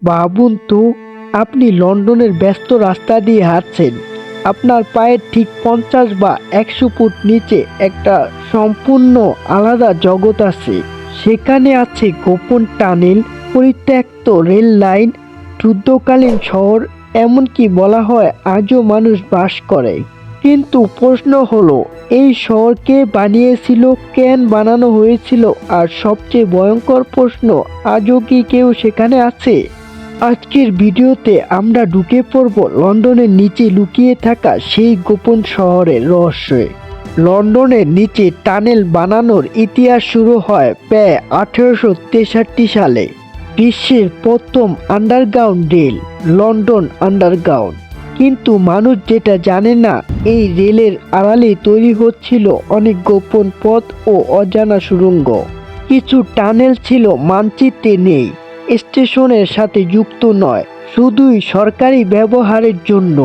ভাবুন তো, আপনি লন্ডনের ব্যস্ত রাস্তা দিয়ে হাঁটছেন। আপনার পায়ের ঠিক 50 বা 100 ফুট নিচে একটা সম্পূর্ণ আলাদা জগৎ আছে। সেখানে আছে গোপন টানেল, পরিত্যক্ত রেল লাইন, যুদ্ধকালীন শহর, এমনকি বলা হয় আজও মানুষ বাস করে। কিন্তু প্রশ্ন হলো, এই শহর কে বানিয়েছিল, কেন বানানো হয়েছিল, আর সবচেয়ে ভয়ঙ্কর প্রশ্ন, আজও কি কেউ সেখানে আছে? আজকের ভিডিওতে আমরা ঢুকে পড়ব লন্ডনের নিচে লুকিয়ে থাকা সেই গোপন শহরের রহস্যে। লন্ডনের নিচে টানেল বানানোর ইতিহাস শুরু হয় প্রায় 1863 সালে। বিশ্বের প্রথম আন্ডারগ্রাউন্ড রেল, লন্ডন আন্ডারগ্রাউন্ড। কিন্তু মানুষ যেটা জানে না, এই রেলের আড়ালে তৈরি হচ্ছিল অনেক গোপন পথ ও অজানা সুড়ঙ্গ। কিছু টানেল ছিল মানচিত্রে নেই, স্টেশনের সাথে যুক্ত নয়, শুধুই সরকারি ব্যবহারের জন্য।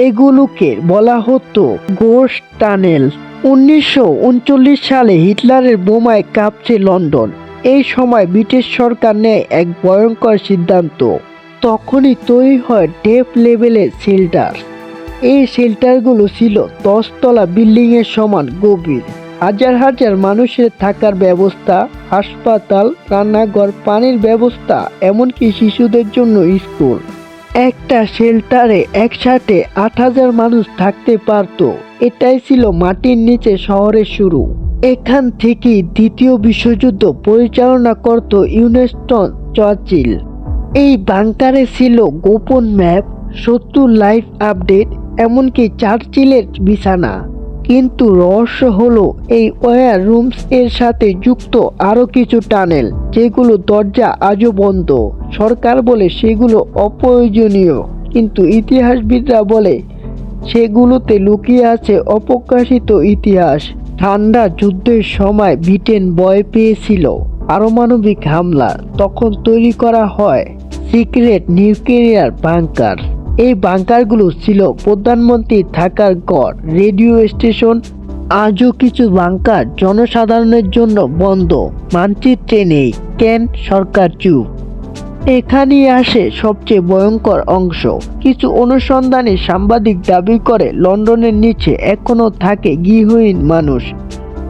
এগুলোকে বলা হতো গোস্ট টানেল। 1939 সালে হিটলারের বোমায় কাঁপছে লন্ডন। এই সময় ব্রিটিশ সরকার নেয় এক ভয়ঙ্কর সিদ্ধান্ত। তখনই তৈরি হয় ডেপ লেভেলের শেল্টার। এই শেল্টারগুলো ছিল 10 তলা বিল্ডিংয়ের সমান গভীর। হাজার হাজার মানুষের থাকার ব্যবস্থা, হাসপাতাল, রান্নাঘর, পানির ব্যবস্থা, এমনকি শিশুদের জন্য স্কুল। একটা শেল্টারে একসাথে 8,000 মানুষ থাকতে পারত। এটাই ছিল মাটির নিচে শহরের শুরু। এখান থেকেই দ্বিতীয় বিশ্বযুদ্ধ পরিচালনা করত উইনস্টন চার্চিল। এই বাংকারে ছিল গোপন ম্যাপ, শত্রুর লাইভ আপডেট, এমনকি চার্চিলের বিছানা। কিন্তু রহস্য হলো, এই ওয়্যার রুমস এর সাথে যুক্ত আরো কিছু টানেল, যেগুলো দরজা আজও বন্ধ। সরকার বলে সেগুলো অপ্রয়োজনীয়, কিন্তু ইতিহাসবিদরা বলে সেগুলোতে লুকিয়ে আছে অপ্রকাশিত ইতিহাস। ঠান্ডা যুদ্ধের সময় ব্রিটেন ভয় পেয়েছিল পারমাণবিক হামলা। তখন তৈরি করা হয় সিক্রেট নিউক্লিয়ার বাংকার। এই বাংকারগুলো ছিল প্রধানমন্ত্রীর থাকার ঘর, রেডিও স্টেশন। আজও কিছু বাংকার জনসাধারণের জন্য বন্ধ, মানচিত্রে নেই। কেন সরকার চুপ? এখানেই আসে সবচেয়ে ভয়ঙ্কর অংশ। কিছু অনুসন্ধানী সাংবাদিক দাবি করে লন্ডনের নিচে এখনো থাকে গৃহহীন মানুষ,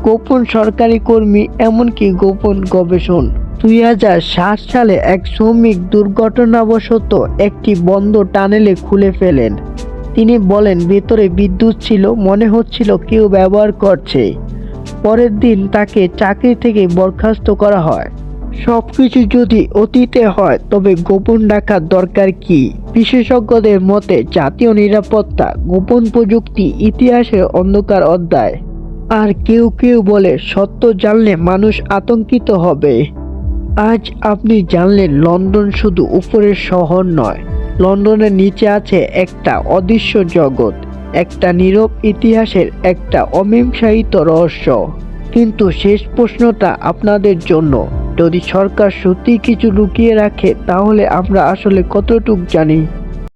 গোপন সরকারি কর্মী, এমনকি গোপন গবেষণ। 2007 সালে এক শ্রমিক দুর্ঘটনাবশত একটি বন্ধ টানেলে খুলে ফেলেন। তিনি বলেন ভেতরে বিদ্যুৎ ছিল, মনে হচ্ছিল কেউ ব্যবহার করছে। পরের দিন তাকে চাকরি থেকে বরখাস্ত করা হয়। সবকিছু যদি অতীতে হয়, তবে গোপন রাখার দরকার কি? বিশেষজ্ঞদের মতে জাতীয় নিরাপত্তা, গোপন প্রযুক্তি ইতিহাসের অন্ধকার অধ্যায়। আর কেউ কেউ বলে সত্য জানলে মানুষ আতঙ্কিত হবে। আজ আপনি জানলেন লন্ডন শুধু উপরের শহর নয়, লন্ডনের নিচে আছে একটা অদৃশ্য জগৎ, একটা নীরব ইতিহাসের একটা অমীমাংসিত রহস্য। কিন্তু শেষ প্রশ্নটা আপনাদের জন্য, যদি সরকার সত্যি কিছু লুকিয়ে রাখে, তাহলে আমরা আসলে কতটুকু জানি?